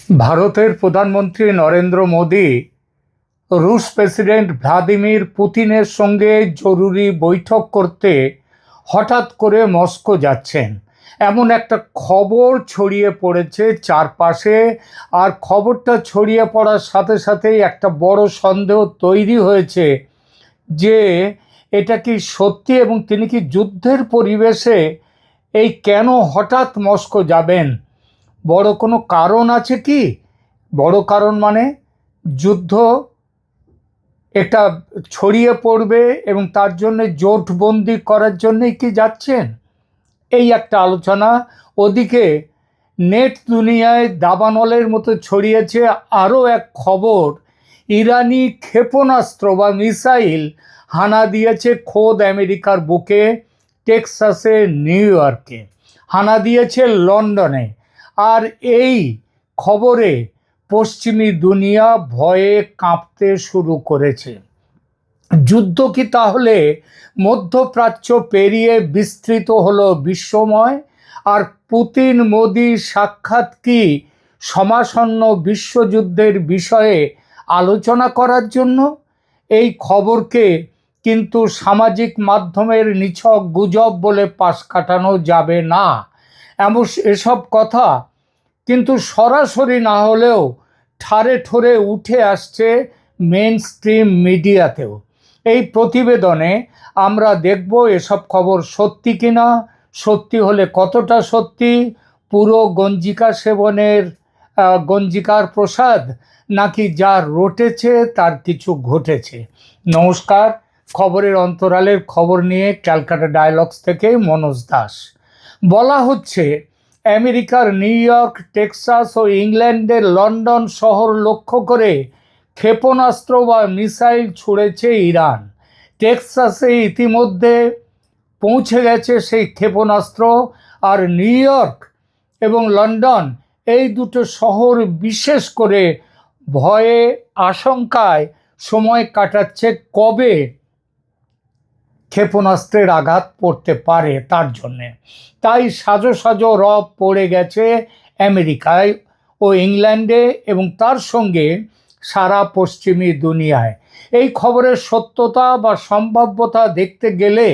ভারতের প্রধানমন্ত্রী নরেন্দ্র মোদী রুশ প্রেসিডেন্ট ভ্লাদিমির পুতিনের সঙ্গে জরুরি বৈঠক করতে হঠাৎ করে মস্কো যাচ্ছেন, এমন একটা খবর ছড়িয়ে পড়েছে চারপাশে। আর খবরটা ছড়িয়ে পড়ার সাথে সাথেই একটা বড় সন্দেহ তৈরি হয়েছে যে এটা কি সত্যি এবং তিনি কি যুদ্ধের পরিবেশে এই কেন হঠাৎ মস্কো যাবেন? বড় কোনো কারণ আছে কি? বড় কারণ মানে যুদ্ধ এটা ছড়িয়ে পড়বে এবং তার জন্য জোটবন্দি করার জন্যই কি যাচ্ছেন? এই একটা আলোচনা। ওদিকে নেট দুনিয়ায় দাবানলের মতো ছড়িয়েছে আরও এক খবর, ইরানি ক্ষেপণাস্ত্র বা মিসাইল হানা দিয়েছে খোদ আমেরিকার বুকে, টেক্সাসে, নিউ ইয়র্কে, হানা দিয়েছে লন্ডনে। আর এই খবরে পশ্চিমী দুনিয়া ভয়ে কাঁপতে শুরু করেছে। যুদ্ধ কি তাহলে মধ্যপ্রাচ্য পেরিয়ে বিস্তৃত হলো বিশ্বময়? আর পুতিন মোদি সাক্ষাৎ কি সমাসন্ন বিশ্বযুদ্ধের বিষয়ে আলোচনা করার জন্য? এই খবরকে কিন্তু সামাজিক মাধ্যমের নিছক গুজব বলে পাশ কাটানো যাবে না। এসব কথা কিন্তু সরাসরি না হলেও ঠারে ঠোরে উঠে আসছে মেন স্ট্রিম মিডিয়াতেও। এই প্রতিবেদনে আমরা দেখব এসব খবর সত্যি কিনা, সত্যি হলে কতটা সত্যি, পুরো গঞ্জিকা সেবনের গঞ্জিকার প্রসাদ, নাকি যা রটেছে তার কিছু ঘটেছে। নমস্কার, খবরের অন্তরালের খবর নিয়ে ক্যালকাটা ডায়ালগস থেকে মনোজ দাস। বলা হচ্ছে আমেরিকার নিউ ইয়র্ক, টেক্সাস ও ইংল্যান্ডের লন্ডন শহর লক্ষ্য করে ক্ষেপণাস্ত্র বা মিসাইল ছুড়েছে ইরান। টেক্সাসে ইতিমধ্যে পৌঁছে গেছে সেই ক্ষেপণাস্ত্র। আর নিউ ইয়র্ক এবং লন্ডন, এই দুটো শহর বিশেষ করে ভয়ে আশঙ্কায় সময় কাটাচ্ছে কবে ক্ষেপণাস্ত্রের আঘাত পড়তে পারে তার জন্যে। তাই সাজো সাজো রব পড়ে গেছে আমেরিকায় ও ইংল্যান্ডে এবং তার সঙ্গে সারা পশ্চিমী দুনিয়ায়। এই খবরের সত্যতা বা সম্ভাব্যতা দেখতে গেলে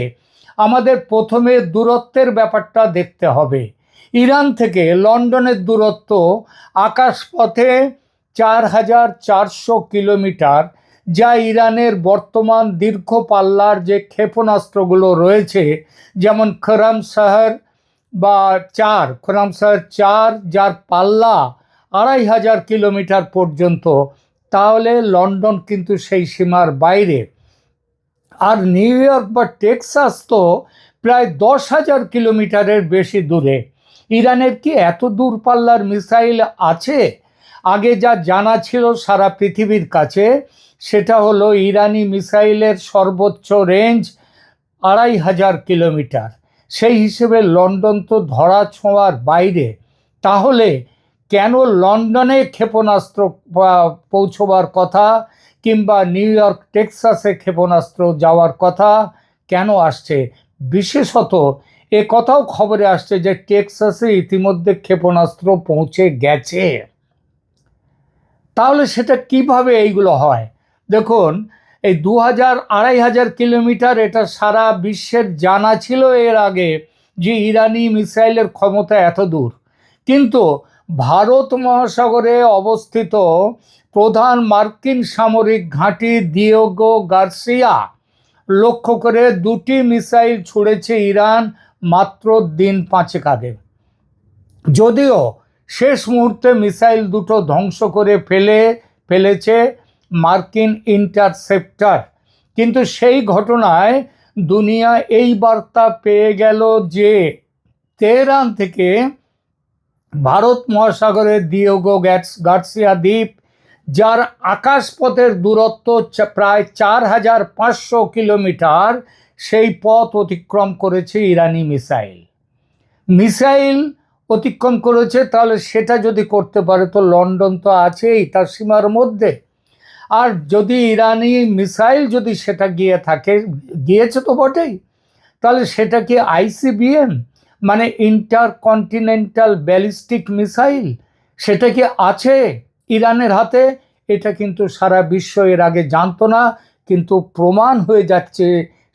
আমাদের প্রথমে দূরত্বের ব্যাপারটা দেখতে হবে। ইরান থেকে লন্ডনের দূরত্ব আকাশপথে ৪,৪০০ কিলোমিটার, যা ইরানের বর্তমান দীর্ঘ পাল্লার যে ক্ষেপণাস্ত্রগুলো রয়েছে, যেমন খরমশহর খরমশহর ৪, যার পাল্লা ২,৫০০ কিলোমিটার পর্যন্ত। তাহলে লন্ডন কিন্তু সেই সীমার বাইরে। আর নিউ ইয়র্ক বা টেক্সাস তো প্রায় ১০,০০০ কিলোমিটারের বেশি দূরে। ইরানের কি এত দূরপাল্লার মিসাইল আছে? আগে যা জানা ছিল সারা পৃথিবীর কাছে, সেটা হলো ইরানি মিসাইলের সর্বোচ্চ রেঞ্জ ২,৫০০ কিলোমিটার। সেই হিসেবে লন্ডন তো ধরা ছোঁয়ার বাইরে। তাহলে কেন লন্ডনে ক্ষেপণাস্ত্র পৌঁছবার কথা কিংবা নিউ ইয়র্ক, টেক্সাসে ক্ষেপণাস্ত্র যাওয়ার কথা কেন আসছে? বিশেষত এ কথাও খবরে আসছে যে টেক্সাসে ইতিমধ্যে ক্ষেপণাস্ত্র পৌঁছে গেছে। তাহলে সেটা কিভাবে এইগুলো হয়? দেখুন, এই ২,০০০-২,৫০০ কিলোমিটার এটা সারা বিশ্বের জানা ছিল এর আগে যে ইরানি মিসাইলের ক্ষমতা এত দূর। কিন্তু ভারত মহাসাগরে অবস্থিত প্রধান মার্কিন সামরিক ঘাঁটি দিয়েগো গার্সিয়া লক্ষ্য করে দুটি মিসাইল ছুড়েছে ইরান মাত্র দিন ৫ আগে। যদিও শেষ মুহূর্তে মিসাইল দুটো ধ্বংস করে ফেলেছে মার্কিন ইন্টারসেপ্টর। কিন্তু সেই ঘটনায় দুনিয়া এই বার্তা পেয়ে গেল যে তেহরান থেকে ভারত মহাসাগরের দিয়েগো গার্সিয়া দ্বীপ, যার আকাশপথের দূরত্ব প্রায় ৪,৫০০ কিলোমিটার, সেই পথ অতিক্রম করেছে ইরানি মিসাইল অতিক্রম করেছে। তাহলে সেটা যদি করতে পারে তো লন্ডন তো আছেই তার সীমার মধ্যে। আর যদি ইরানি মিসাইল যদি সেটা গিয়েছে তো বটেই, তাহলে সেটা কি আইসিবিএম মানে ইন্টারকন্টিনেন্টাল ব্যালিস্টিক মিসাইল? সেটা কি আছে ইরানের হাতে? এটা কিন্তু সারা বিশ্ব এর আগে জানতো না, কিন্তু প্রমাণ হয়ে যাচ্ছে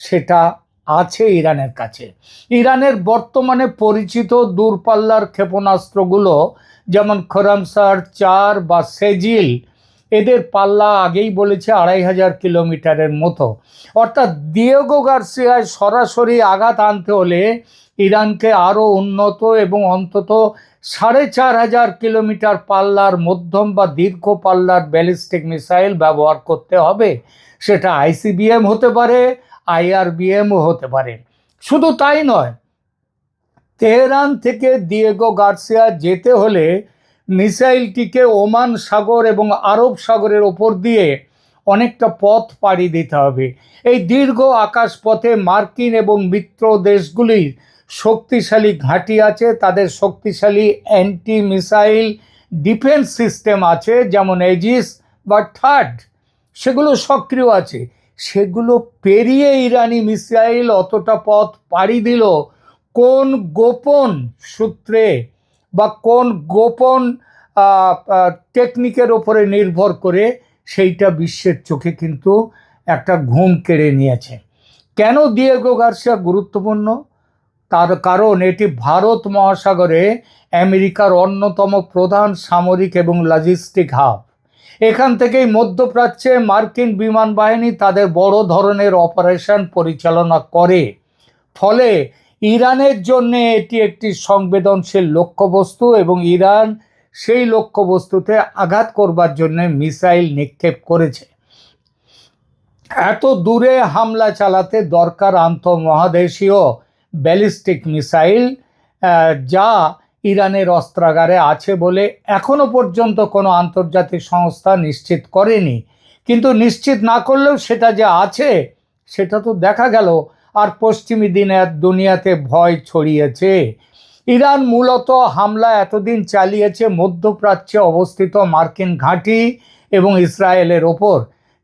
সেটা আছে ইরানের কাছে। ইরানের বর্তমানে পরিচিত দূরপাল্লার ক্ষেপণাস্ত্রগুলো যেমন খোরামসার 4 বা সেজিল, এদের পাল্লা আগেই বলেছে 2500 কিলোমিটারের মতো। অর্থাৎ দিয়েগো গার্সিয়ায় সরাসরি আঘাত আনতে হলে ইরানকে আরও উন্নত এবং অন্তত 4500 কিলোমিটার পাল্লার মধ্যম বা দীর্ঘ পাল্লার ব্যালিস্টিক মিসাইল ব্যবহার করতে হবে। সেটা আইসিবিএম হতে পারে, আইআরবিএমও হতে পারে। শুধু তাই নয়, তেহরান থেকে দিয়েগো গার্সিয়া যেতে হলে মিসাইলটিকে ওমান সাগর এবং আরব সাগরের ওপর দিয়ে অনেকটা পথ পাড়ি দিতে হবে। এই দীর্ঘ আকাশপথে মার্কিন এবং মিত্র দেশগুলির শক্তিশালী ঘাঁটি আছে, তাদের শক্তিশালী অ্যান্টি মিসাইল ডিফেন্স সিস্টেম আছে, যেমন এজিস বা থার্ড, সেগুলো সক্রিয় আছে। সেগুলো পেরিয়ে ইরানি মিসাইল অতটা পথ পাড়ি দিল কোন গোপন সূত্রে বা কোন গোপন টেকনিকের ওপরে নির্ভর করে, সেইটা বিশ্বের চোখে কিন্তু একটা ঘুম কেড়ে নিয়েছে। কেন দিয়েগো গার্সিয়া গুরুত্বপূর্ণ? তার কারণ এটি ভারত মহাসাগরে আমেরিকার অন্যতম প্রধান সামরিক এবং লজিস্টিক হাব। এখান থেকেই মধ্যপ্রাচ্যে মার্কিন বিমান বাহিনী তাদের বড় ধরনের অপারেশন পরিচালনা করে। ফলে ইরানের জন্য এটি একটি সংবেদনশীল লক্ষ্যবস্তু এবং ইরান সেই লক্ষ্যবস্তুতে আঘাত করবার জন্য মিসাইল নিক্ষেপ করেছে। এত দূরে হামলা চালাতে দরকার আন্তঃমহাদেশীয় ব্যালিস্টিক মিসাইল, যা ইরানের অস্ত্রাগারে আছে বলে এখনো পর্যন্ত কোনো আন্তর্জাতিক সংস্থা নিশ্চিত করেনি। কিন্তু নিশ্চিত না করলেও সেটা যে আছে সেটা তো দেখা গেল, আর পশ্চিমী দুনিয়াতে ভয় ছড়িয়েছে। ইরান মূলত হামলা এতদিন চালিয়েছে মধ্যপ্রাচ্যে অবস্থিত মার্কিন ঘাঁটি এবং ইসরায়েলের ওপর।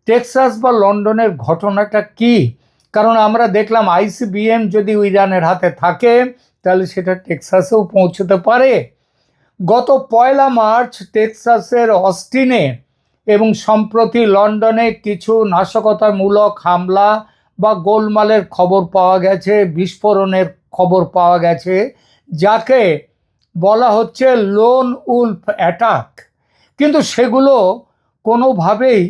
টেক্সাস বা লন্ডনের ঘটনাটা কি? কারণ আমরা দেখলাম আইসিবিএম যদি ইরানের হাতে থাকে তাহলে সেটা টেক্সাসেও পৌঁছতে পারে। গত 1 মার্চ টেক্সাসের অস্টিনে এবং সম্প্রতি লন্ডনে কিছু নাশকতামূলক হামলা বা গোলমালের খবর পাওয়া গেছে, বিস্ফোরণের খবর পাওয়া গেছে, যাকে বলা হচ্ছে লোন উলফ অ্যাটাক। কিন্তু সেগুলো কোনোভাবেই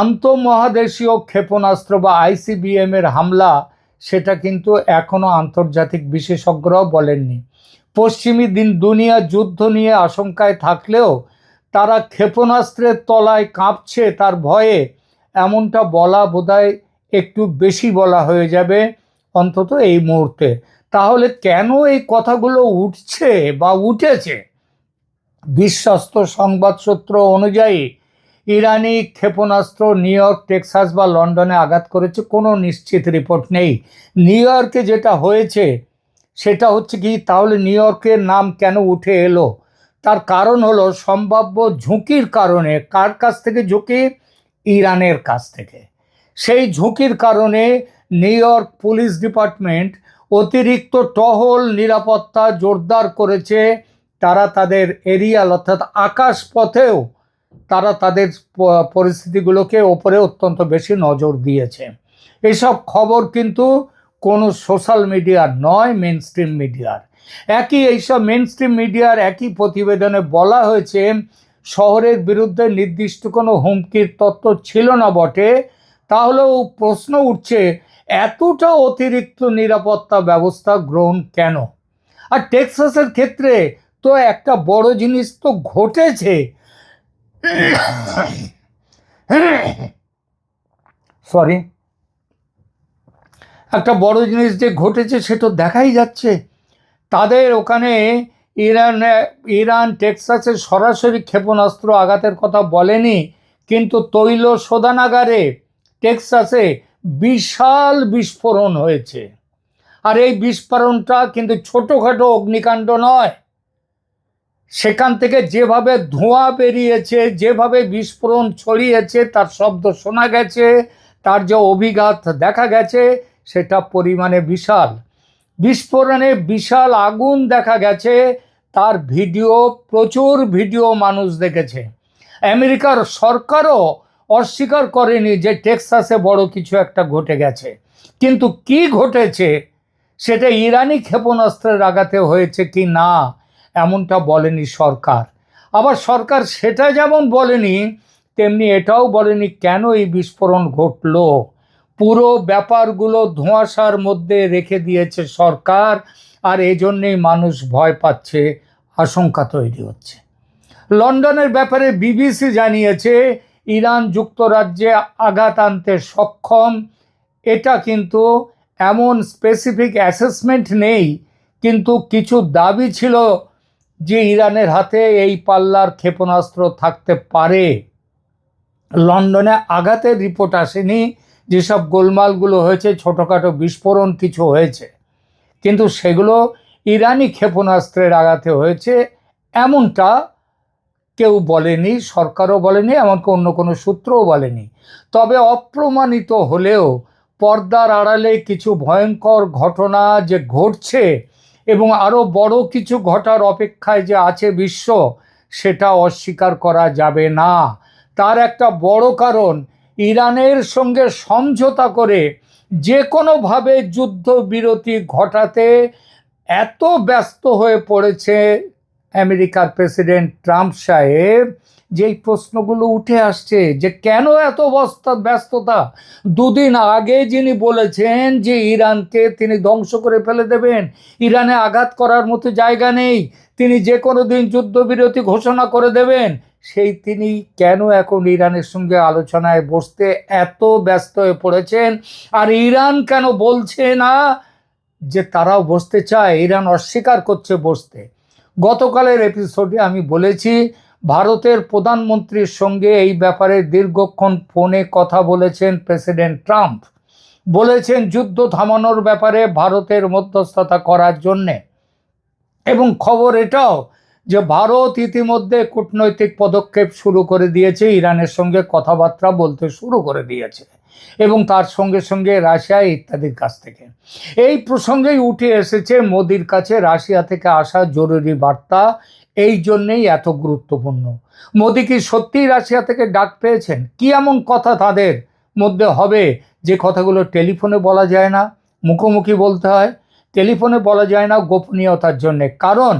আন্তঃমহাদেশীয় ক্ষেপণাস্ত্র বা আইসিবিএম এর হামলা, সেটা কিন্তু এখনো আন্তর্জাতিক বিশেষজ্ঞরাও বলেননি। পশ্চিমী দুনিয়া যুদ্ধ নিয়ে আশঙ্কায় থাকলেও তারা ক্ষেপণাস্ত্রের তলায় কাঁপছে তার ভয়ে, এমনটা বলা বোধহয় একটু বেশি বলা হয়ে যাবে, অন্তত এই মুহূর্তে। তাহলে কেন এই কথাগুলো উঠছে বা উঠেছে? বিশ্বস্ত সংবাদ সূত্র অনুযায়ী ইরানি ক্ষেপণাস্ত্র নিউ ইয়র্ক, টেক্সাস বা লন্ডনে আঘাত করেছে কোনো নিশ্চিত রিপোর্ট নেই। নিউ ইয়র্কে যেটা হয়েছে সেটা হচ্ছে কি, তাহলে নিউ ইয়র্কের নাম কেন উঠে এলো? তার কারণ হলো সম্ভাব্য ঝুঁকির কারণে। কার কাছ থেকে ঝুঁকি? ইরানের কাছ থেকে। সেই ঝুঁকির কারণে নিউ ইয়র্ক পুলিশ ডিপার্টমেন্ট অতিরিক্ত টহল নিরাপত্তা জোরদার করেছে। তারা তাদের এরিয়াল অর্থাৎ আকাশ পথেও তারা তাদের পরিস্থিতিগুলোকে ওপরে অত্যন্ত বেশি নজর দিয়েছে। এসব খবর কিন্তু কোনো সোশ্যাল মিডিয়ার নয়, মেন স্ট্রিম মিডিয়ার। এইসব মেন স্ট্রিম মিডিয়ার একই প্রতিবেদনে বলা হয়েছে শহরের বিরুদ্ধে নির্দিষ্ট কোনো হুমকির তত্ত্ব ছিল না বটে, তাহলেও প্রশ্ন উঠছে এতটা অতিরিক্ত নিরাপত্তা ব্যবস্থা গ্রহণ কেন? আর টেক্সাসের ক্ষেত্রে তো একটা বড় জিনিস তো ঘটেছে। সরি, একটা বড় জিনিস যে ঘটেছে সেটা দেখাই যাচ্ছে। তাদের ওখানে ইরান টেক্সাসে সরাসরি ক্ষেপণাস্ত্র আঘাতের কথা বলেনি, কিন্তু তৈল শোধনাগারে টেক্সাসে বিশাল বিস্ফোরণ হয়েছে। আর এই বিস্ফোরণটা কিন্তু ছোটোখাটো অগ্নিকাণ্ড নয়। সেখান থেকে যেভাবে ধোঁয়া বেরিয়েছে, যেভাবে বিস্ফোরণ ছড়িয়েছে, তার শব্দ শোনা গেছে, তার যে অভিঘাত দেখা গেছে, সেটা পরিমাণে বিশাল। বিস্ফোরণে বিশাল আগুন দেখা গেছে, তার ভিডিও, প্রচুর ভিডিও মানুষ দেখেছে। আমেরিকার সরকারও অস্বীকার করেনি যে টেক্সাসে বড় কিছু একটা ঘটে গেছে, কিন্তু কি ঘটেছে সেটা ইরানি ক্ষেপণাস্ত্রের আঘাতে হয়েছে কি না এমনটা বলেনি সরকার। আবার সরকার সেটা যেমন বলেনি, তেমনি এটাও বলেনি কেন এই বিস্ফোরণ ঘটলো। পুরো ব্যাপারগুলো ধোঁয়াশার মধ্যে রেখে দিয়েছে সরকার, আর এজন্যেই মানুষ ভয় পাচ্ছে, আশঙ্কা তৈরি হচ্ছে। লন্ডনের ব্যাপারে বিবিসি জানিয়েছে ইরান যুক্তরাজ্যে আঘাত আনতে সক্ষম। এটা কিন্তু এমন স্পেসিফিক অ্যাসেসমেন্ট নেই, কিন্তু কিছু দাবি ছিল যে ইরানের হাতে এই পাল্লার ক্ষেপণাস্ত্র থাকতে পারে। লন্ডনে আঘাতের রিপোর্ট আসেনি, যেসব গোলমালগুলো হয়েছে ছোটোখাটো বিস্ফোরণ কিছু হয়েছে, কিন্তু সেগুলো ইরানি ক্ষেপণাস্ত্রের আঘাতে হয়েছে এমনটা কেউ বলেনি, সরকারও বলেনি, এমনকি অন্য কোনো সূত্রও বলেনি। তবে অপ্রমাণিত হলেও পর্দার আড়ালে কিছু ভয়ঙ্কর ঘটনা যে ঘটছে এবং আরও বড় কিছু ঘটার অপেক্ষায় যে আছে বিশ্ব, সেটা অস্বীকার করা যাবে না। তার একটা বড় কারণ, ইরানের সঙ্গে সমঝোতা করে যে কোনোভাবে যুদ্ধবিরতি ঘটাতে এত ব্যস্ত হয়ে পড়েছে আমেরিকার প্রেসিডেন্ট ট্রাম্প সাহেব, যেই প্রশ্নগুলো উঠে আসছে যে কেন এত ব্যস্ততা। দুদিন আগে যিনি বলেছেন যে ইরানকে তিনি ধ্বংস করে ফেলে দেবেন, ইরানে আঘাত করার মতো জায়গা নেই, তিনি যে কোনো দিন যুদ্ধবিরতি ঘোষণা করে দেবেন, সেই তিনি কেন এখন ইরানের সঙ্গে আলোচনায় বসতে এত ব্যস্ত হয়ে পড়েছেন? আর ইরান কেন বলছে না যে তারাও বসতে চায়? ইরান অস্বীকার করছে বসতে। গতকালের এপিসোডে আমি বলেছি ভারতের প্রধানমন্ত্রীর সঙ্গে এই ব্যাপারে দীর্ঘক্ষণ ফোনে কথা বলেছেন প্রেসিডেন্ট ট্রাম্প। বলেছেন যুদ্ধ থামানোর ব্যাপারে ভারতের মধ্যস্থতা করার জন্যে, এবং খবর এটাও যে ভারত ইতিমধ্যে কূটনৈতিক পদক্ষেপ শুরু করে দিয়েছে, ইরানের সঙ্গে কথাবার্তা বলতে শুরু করে দিয়েছে, এবং তার সঙ্গে সঙ্গে রাশিয়া ইত্যাদির কাছ থেকে। এই প্রসঙ্গেই উঠে এসেছে মোদির কাছে রাশিয়া থেকে আসা জরুরি বার্তা, এই জন্যেই এত গুরুত্বপূর্ণ। মোদি কি সত্যিই রাশিয়া থেকে ডাক পেয়েছেন? কি এমন কথা তাদের মধ্যে হবে যে কথাগুলো টেলিফোনে বলা যায় না, মুখোমুখি বলতে হয়? টেলিফোনে বলা যায় না গোপনীয়তার জন্যে, কারণ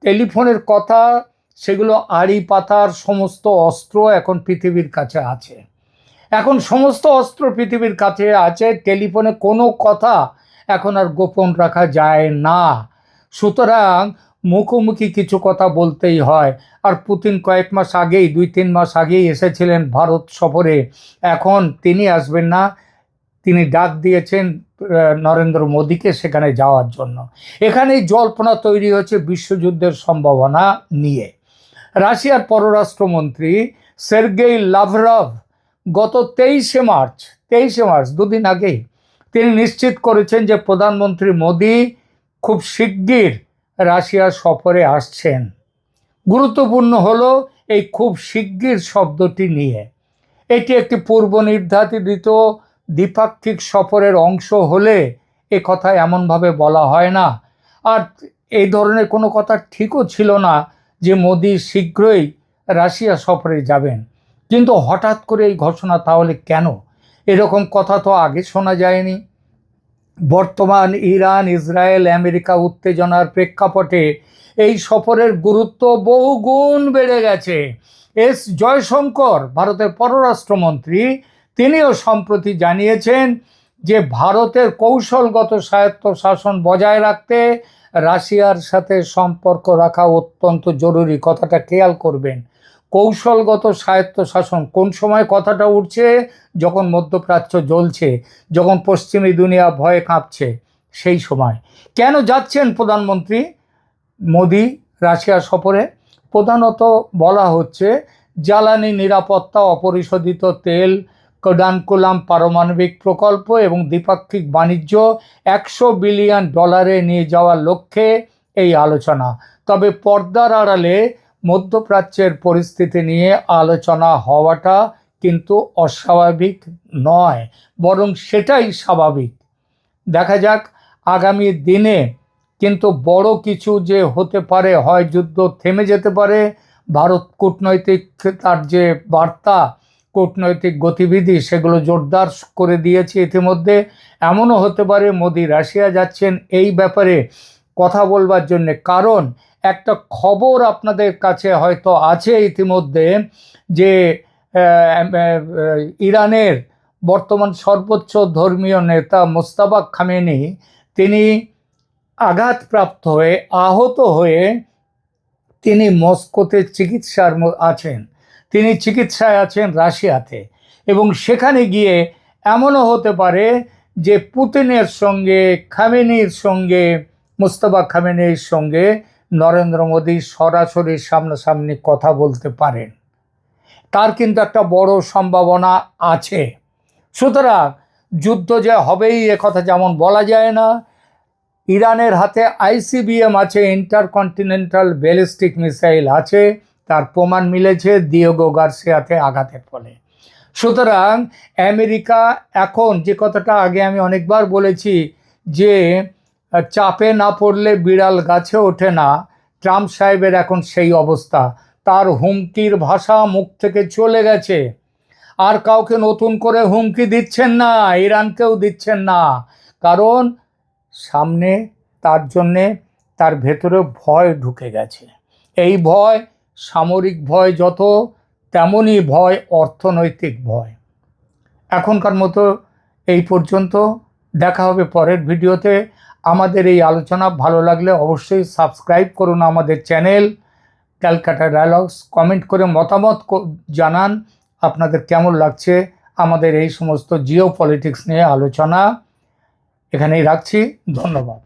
টেলিফোনের কথা সেগুলো আড়ি পাতার সমস্ত অস্ত্র এখন পৃথিবীর কাছে আছে। এখন সমস্ত অস্ত্র পৃথিবীর কাছে আছে, টেলিফোনে কোনো কথা এখন আর গোপন রাখা যায় না। সুতরাং মুখোমুখি কিছু কথা বলতেই হয়। আর পুতিন কয়েক মাস আগেই, 2-3 মাস আগেই এসেছিলেন ভারত সফরে, এখন তিনি আসবেন না, তিনি ডাক দিয়েছেন নরেন্দ্র মোদীকে সেখানে যাওয়ার জন্য। এখানেই জল্পনা তৈরি হচ্ছে বিশ্বযুদ্ধের সম্ভাবনা নিয়ে। রাশিয়ার পররাষ্ট্রমন্ত্রী সের্গেই লাভরভ গত 23শে মার্চ, দুদিন আগেই, তিনি নিশ্চিত করেছেন যে প্রধানমন্ত্রী মোদী খুব শিগগির রাশিয়া সফরে আসছেন। গুরুত্বপূর্ণ হলো এই খুব শিগগির শব্দটি নিয়ে। এটি একটি পূর্ব নির্ধারিত দ্বিপাক্ষিক সফরের অংশ হলে এ কথা এমনভাবে বলা হয় না। আর এই ধরনের কোনো কথা ঠিকও ছিল না যে মোদি শীঘ্রই রাশিয়া সফরে যাবেন। কিন্তু হঠাৎ করে এই ঘোষণা তাহলে কেন? এরকম কথা তো আগে শোনা যায়নি। বর্তমান ইরান ইসরায়েল আমেরিকা উত্তেজনার প্রেক্ষাপটে এই সফরের গুরুত্ব বহুগুণ বেড়ে গেছে। এস জয়শঙ্কর, ভারতের পররাষ্ট্রমন্ত্রী, তিনিও সম্প্রতি জানিয়েছেন যে ভারতের কৌশলগত স্বায়ত্তশাসন বজায় রাখতে রাশিয়ার সাথে সম্পর্ক রাখা অত্যন্ত জরুরি। কথাটা খেয়াল করবেন, কৌশলগত স্বায়ত্তশাসন। কোন সময় কথাটা উঠছে? যখন মধ্যপ্রাচ্য জ্বলছে, যখন পশ্চিমী দুনিয়া ভয়ে কাঁপছে, সেই সময়। কেন যাচ্ছেন প্রধানমন্ত্রী মোদি রাশিয়া সফরে? প্রধানত বলা হচ্ছে জ্বালানি নিরাপত্তা, অপরিশোধিত তেল, কোডানকুলাম পারমাণবিক প্রকল্প এবং দ্বিপাক্ষিক বাণিজ্য $100 বিলিয়ন নিয়ে যাওয়ার লক্ষ্যে এই আলোচনা। তবে পর্দার আড়ালে মধ্যপ্রাচ্যের পরিস্থিতি নিয়ে আলোচনা হওয়াটা কিন্তু অস্বাভাবিক নয়, বরং সেটাই স্বাভাবিক। দেখা যাক আগামী দিনে কিন্তু বড় কিছু যে হতে পারে, হয় যুদ্ধ থেমে যেতে পারে, ভারত কূটনৈতিক তার যে বার্তা, কূটনৈতিক গতিবিধি সেগুলো জোরদার করে দিয়েছে ইতিমধ্যে। এমনও হতে পারে মোদি রাশিয়া যাচ্ছেন এই ব্যাপারে কথা বলবার জন্যে। কারণ একটা খবর আপনাদের কাছে হয়তো আছে ইতিমধ্যে যে ইরানের বর্তমান সর্বোচ্চ ধর্মীয় নেতা মোস্তাফা খামেনি তিনি আঘাতপ্রাপ্ত হয়ে, আহত হয়ে তিনি মস্কোতে আছেন। তিনি চিকিৎসায় আছেন রাশিয়াতে, এবং সেখানে গিয়ে এমনও হতে পারে যে পুতিনের সঙ্গে, খামেনির সঙ্গে, মোস্তফা খামেনির সঙ্গে নরেন্দ্র মোদী সরাসরি সামনাসামনি কথা বলতে পারেন। তার কিন্তু একটা বড় সম্ভাবনা আছে। সুতরাং যুদ্ধ যে হবেই একথা যেমন বলা যায় না। ইরানের হাতে আইসিবিএম আছে, ইন্টারকন্টিনেন্টাল ব্যালিস্টিক মিসাইল আছে, তার প্রমাণ মিলেছে দিয়েগো গার্সিয়াতে আঘাতের ফলে। সুতরাং আমেরিকা এখন, যে কথাটা আগে আমি অনেকবার বলেছি যে চাপে না পড়লে বিড়াল গাছে ওঠে না, ট্রাম্প সাহেবের এখন সেই অবস্থা। তার হুমকির ভাষা মুখ থেকে চলে গেছে। আর কাউকে নতুন করে হুমকি দিচ্ছেন না, ইরানকেও দিচ্ছেন না। কারণ সামনে তার জন্যে তার ভেতরে ভয় ঢুকে গেছে। এই ভয় সামরিক ভয় যত, তেমনই ভয় অর্থনৈতিক ভয়। এখনকার মতো এই পর্যন্ত, দেখা হবে পরের ভিডিওতে। আমাদের এই আলোচনা ভালো লাগলে অবশ্যই সাবস্ক্রাইব করুন আমাদের চ্যানেল ক্যালকাটা ডায়ালগস। কমেন্ট করে মতামত জানান আপনাদের কেমন লাগছে আমাদের এই সমস্ত জিও পলিটিক্স নিয়ে আলোচনা। এখানেই রাখছি, ধন্যবাদ।